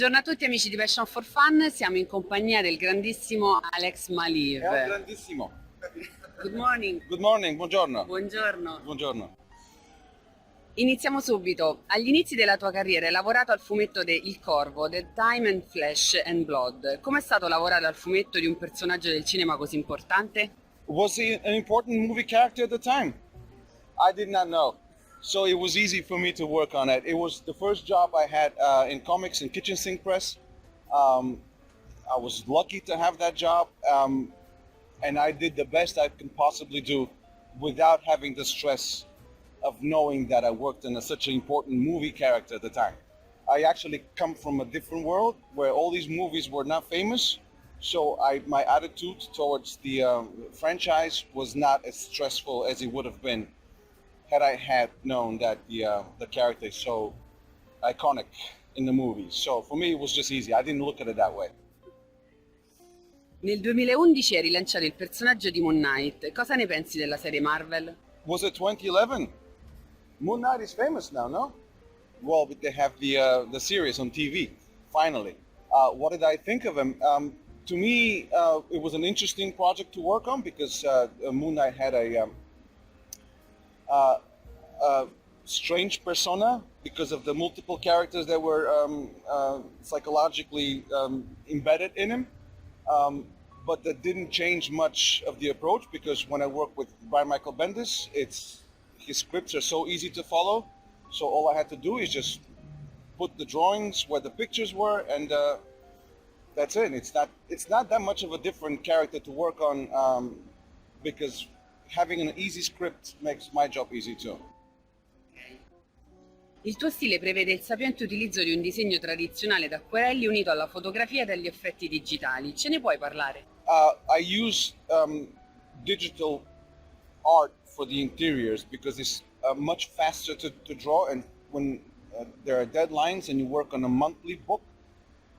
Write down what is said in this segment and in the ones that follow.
Buongiorno a tutti amici di Passion for Fun, siamo in compagnia del grandissimo Alex Maleev. Grandissimo. Good morning. Good morning, buongiorno. Buongiorno. Buongiorno. Iniziamo subito. Agli inizi della tua carriera hai lavorato al fumetto de Il Corvo, The Time and Flesh and Blood. Com'è stato lavorare al fumetto di un personaggio del cinema così importante? Was he an important movie character at the time? I did not know. So it was easy for me to work on it. It was the first job I had in comics and kitchen sink press. I was lucky to have that job, and I did the best I can possibly do without having the stress of knowing that I worked in such an important movie character at the time. I actually come from a different world where all these movies were not famous, so my attitude towards the franchise was not as stressful as it would have been had I had known that the character is so iconic in the movie. So for me it was just easy. I didn't look at it that way. Nel 2011 hai rilanciato il personaggio di Moon Knight. Cosa ne pensi della serie Marvel? Was it 2011? Moon Knight is famous now, no? Well, but they have the series on TV, finally. What did I think of him? To me, it was an interesting project to work on because Moon Knight had a strange persona because of the multiple characters that were psychologically embedded in him. But that didn't change much of the approach because when I work with Brian Michael Bendis, his scripts are so easy to follow. So all I had to do is just put the drawings where the pictures were, and that's it. It's not that much of a different character to work on because having an easy script makes my job easy too. Il tuo stile prevede il sapiente utilizzo di un disegno tradizionale da acquerelli unito alla fotografia e agli effetti digitali. Ce ne puoi parlare? I use digital art for the interiors because it's much faster to draw, and when there are deadlines and you work on a monthly book,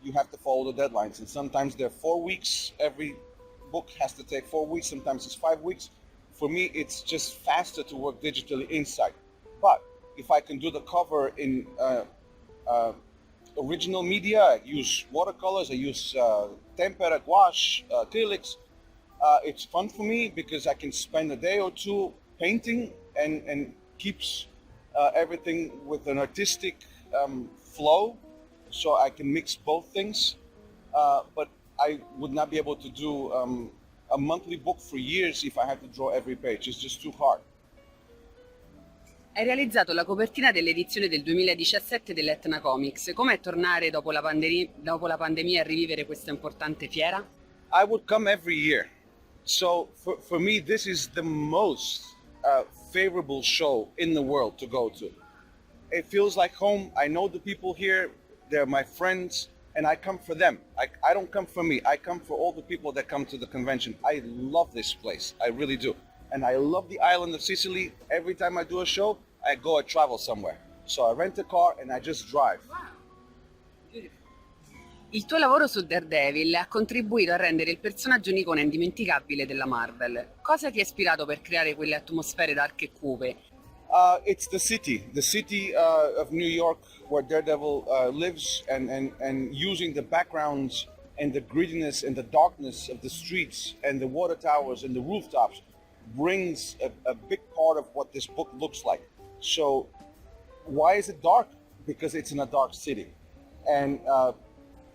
you have to follow the deadlines, and sometimes they're 4 weeks. Every book has to take 4 weeks, sometimes it's 5 weeks. For me, it's just faster to work digitally inside. But if I can do the cover in original media, I use watercolors, I use tempera, gouache, acrylics. It's fun for me because I can spend a day or two painting and keeps everything with an artistic flow, so I can mix both things. But I would not be able to do a monthly book for years if I had to draw every page. It's just too hard. Hai realizzato la copertina dell'edizione del 2017 dell'Etna Comics. Com'è tornare dopo la pandemia e rivivere questa importante fiera? I would come every year. So for me, this is the most favorable show in the world to go to. It feels like home. I know the people here. They're my friends, and I come for them. I don't come for me. I come for all the people that come to the convention. I love this place. I really do. And I love the island of Sicily. Every time I do a show, I travel somewhere. So I rent a car and I just drive. Il tuo lavoro su Daredevil ha contribuito a rendere il personaggio un'icona indimenticabile della Marvel. Cosa ti ha ispirato per creare quelle atmosfere dark e cupe? It's the city of New York where Daredevil lives, and using the backgrounds and the grittiness and the darkness of the streets and the water towers and the rooftops brings a big part of what this book looks like. So why is it dark? Because it's in a dark city, and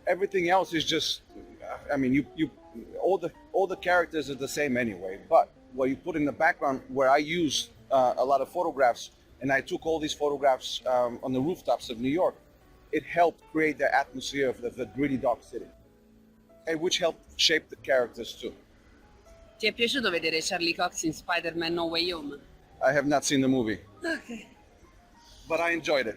everything else is just, I mean, all the characters are the same anyway, but what you put in the background, where I use a lot of photographs, and I took all these photographs on the rooftops of New York, it helped create the atmosphere of the gritty dark city, and which helped shape the characters too. Ti è piaciuto vedere Charlie Cox in Spider-Man No Way Home? I have not seen the movie, Ok. but I enjoyed it.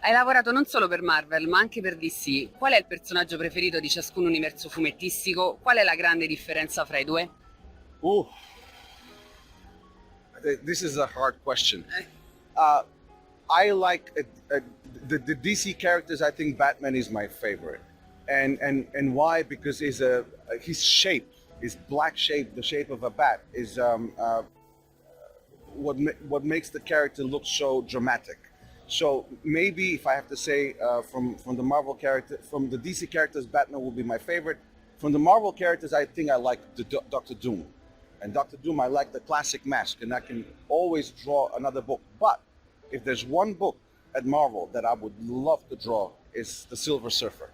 Hai lavorato non solo per Marvel, ma anche per DC. Qual è il personaggio preferito di ciascun universo fumettistico? Qual è la grande differenza fra i due? This is a hard question. I like the DC characters. I think Batman is my favorite, and why? Because his shape, his black shape, the shape of a bat, is what makes the character look so dramatic. So maybe if I have to say from the Marvel character, from the DC characters, Batman will be my favorite. From the Marvel characters, I think I like the Doctor Doom. And Doctor Doom, I like the classic mask, and I can always draw another book. But if there's one book at Marvel that I would love to draw, is the Silver Surfer.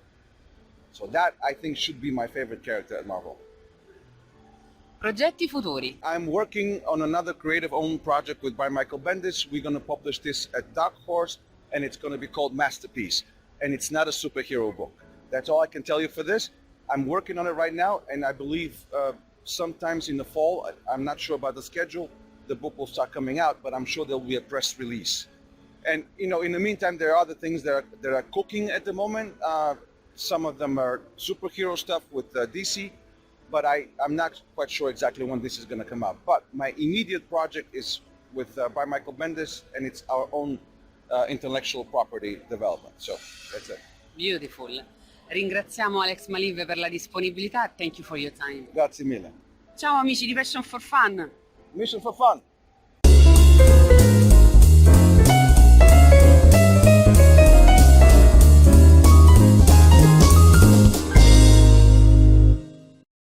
So that, I think, should be my favorite character at Marvel. Progetti futuri. I'm working on another creative-owned project with by Michael Bendis. We're going to publish this at Dark Horse, and it's going to be called Masterpiece. And it's not a superhero book. That's all I can tell you for this. I'm working on it right now, and I believe sometimes in the fall, I'm not sure about the schedule, the book will start coming out, but I'm sure there'll be a press release. And you know, in the meantime, there are other things that are cooking at the moment. Some of them are superhero stuff with DC, but I'm not quite sure exactly when this is going to come out. But my immediate project is with by Michael Bendis, and it's our own intellectual property development. So that's it. Beautiful. Ringraziamo Alex Maleev per la disponibilità. Thank you for your time. Grazie mille. Ciao amici di Passion for Fun. Mission for Fun.